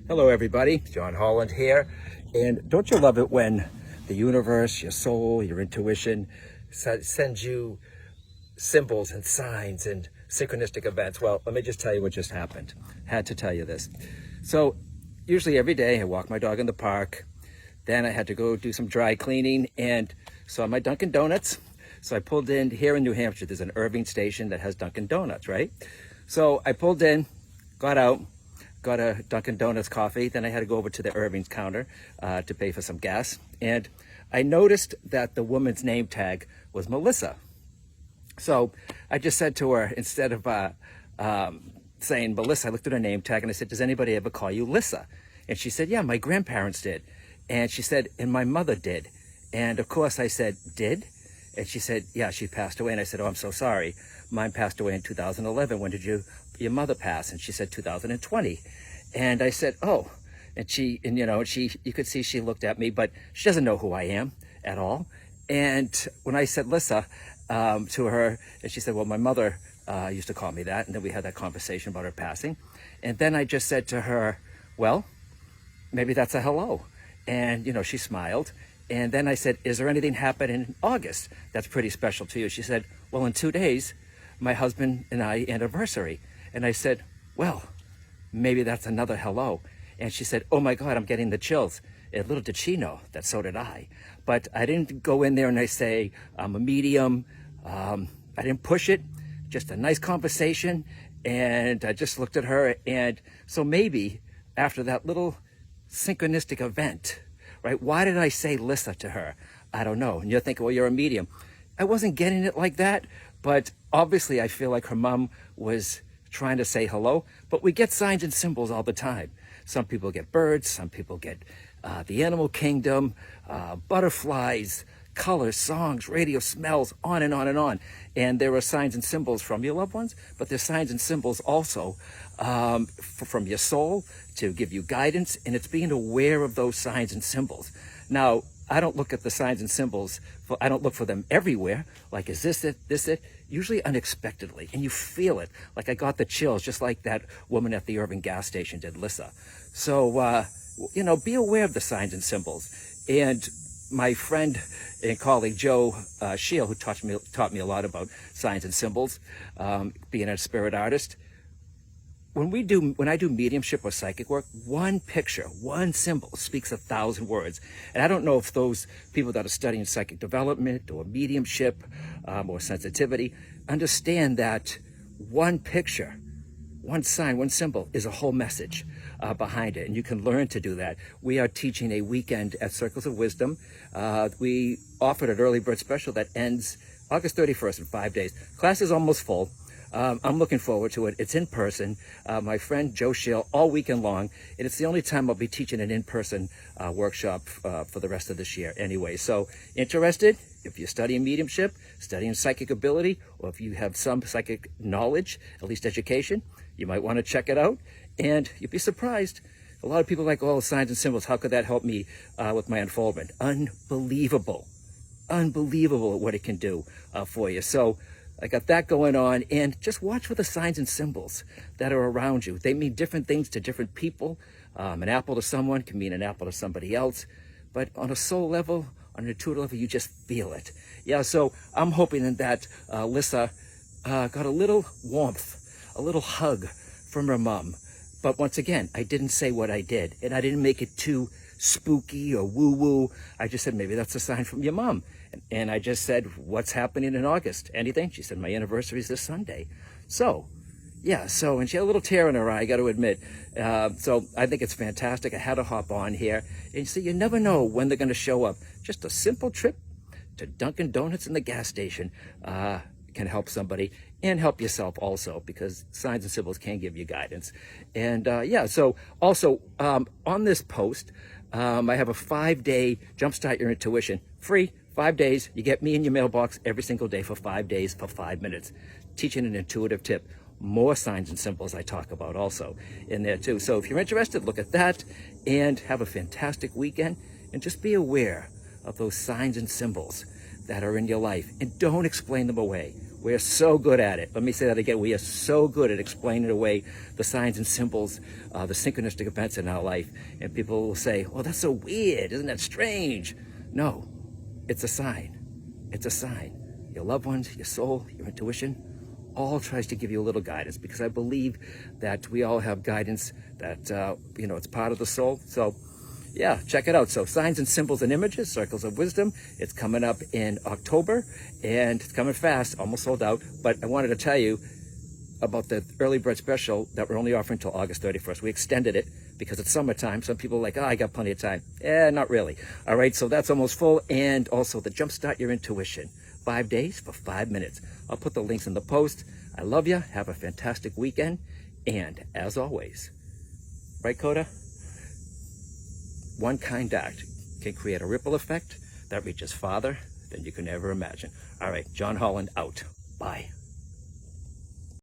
Hello everybody, John Holland here. And don't you love it when the universe, your soul, your intuition sends you symbols and signs and synchronistic events? Well, let me just tell you what just happened. Had to tell you this. So usually every day I walk my dog in the park. Then I had to go do some dry cleaning and saw my Dunkin' Donuts. So I pulled in here in New Hampshire. There's an Irving station that has Dunkin' Donuts, right? So I pulled in, got out, got a Dunkin' Donuts coffee. Then I had to go over to the Irving's counter to pay for some gas. And I noticed that the woman's name tag was Melissa. So I just said to her, instead of saying Melissa, I looked at her name tag and I said, does anybody ever call you Lissa? And she said, yeah, my grandparents did. And she said, and my mother did. And of course I said, did? And she said, yeah, she passed away. And I said, oh, I'm so sorry. Mine passed away in 2011. When did your mother pass? And she said, 2020. And I said, oh. And you could see she looked at me, but she doesn't know who I am at all. And when I said Lissa to her, and she said, well, my mother used to call me that. And then we had that conversation about her passing. And then I just said to her, well, maybe that's a hello. And, she smiled. And then I said, is there anything happening in August that's pretty special to you? She said, well, in 2 days, my husband and I anniversary. And I said, well, maybe that's another hello. And she said, oh my God, I'm getting the chills. And little did she know that so did I. But I didn't go in there and I say, I'm a medium. I didn't push it, just a nice conversation. And I just looked at her. And so maybe after that little synchronistic event, right? Why did I say Lissa to her? I don't know. And you're thinking, well, you're a medium. I wasn't getting it like that, but obviously I feel like her mom was trying to say hello, but we get signs and symbols all the time. Some people get birds, some people get the animal kingdom, butterflies, colors, songs, radio, smells, on and on and on. And there are signs and symbols from your loved ones, but there's signs and symbols also from your soul to give you guidance, and it's being aware of those signs and symbols. Now, I don't look at the signs and symbols, I don't look for them everywhere, like is this it, usually unexpectedly, and you feel it. Like I got the chills, just like that woman at the Irving gas station did, Lissa. So, be aware of the signs and symbols. And my friend and colleague, Joe Scheel, who taught me a lot about signs and symbols, being a spirit artist, when I do mediumship or psychic work, one picture, one symbol speaks 1,000 words. And I don't know if those people that are studying psychic development or mediumship or sensitivity understand that one picture, one sign, one symbol is a whole message behind it. And you can learn to do that. We are teaching a weekend at Circles of Wisdom. We offered an early bird special that ends August 31st in 5 days. Class is almost full. I'm looking forward to it. It's in person. My friend Joe Scheel, all weekend long. And it's the only time I'll be teaching an in-person workshop for the rest of this year anyway. So interested? If you're studying mediumship, studying psychic ability, or if you have some psychic knowledge, at least education, you might want to check it out. And you'd be surprised. A lot of people are like, oh, signs and symbols, how could that help me with my unfoldment? Unbelievable. Unbelievable what it can do for you. So I got that going on, and just watch for the signs and symbols that are around you. They mean different things to different people. An apple to someone can mean an apple to somebody else. But on a soul level, on an intuitive level, you just feel it. Yeah, so I'm hoping that Lissa got a little warmth, a little hug from her mom. But once again, I didn't say what I did, and I didn't make it too spooky or woo-woo. I just said, maybe that's a sign from your mom. And I just said, what's happening in August? Anything? She said, my anniversary is this Sunday. So, yeah, and she had a little tear in her eye, I got to admit. So I think it's fantastic. I had to hop on here. And you never know when they're going to show up. Just a simple trip to Dunkin' Donuts in the gas station can help somebody and help yourself also, because signs and symbols can give you guidance. And so also on this post, I have a 5-day Jumpstart Your Intuition, free. 5 days, you get me in your mailbox every single day for 5 days for 5 minutes, teaching an intuitive tip. More signs and symbols I talk about also in there too. So if you're interested, look at that and have a fantastic weekend, and just be aware of those signs and symbols that are in your life, and don't explain them away. We are so good at it. Let me say that again. We are so good at explaining away the signs and symbols, the synchronistic events in our life. And people will say, oh, that's so weird. Isn't that strange? No, it's a sign. It's a sign. Your loved ones, your soul, your intuition, all tries to give you a little guidance, because I believe that we all have guidance that, it's part of the soul. So yeah, check it out. So Signs and Symbols and Images, Circles of Wisdom. It's coming up in October, and it's coming fast, almost sold out. But I wanted to tell you about the early bird special that we're only offering until August 31st. We extended it because it's summertime. Some people are like, I got plenty of time. Not really. All right, so that's almost full. And also the Jumpstart Your Intuition, 5 days for 5 minutes. I'll put the links in the post. I love you. Have a fantastic weekend. And as always, right, Coda? One kind act can create a ripple effect that reaches farther than you can ever imagine. All right, John Holland out. Bye.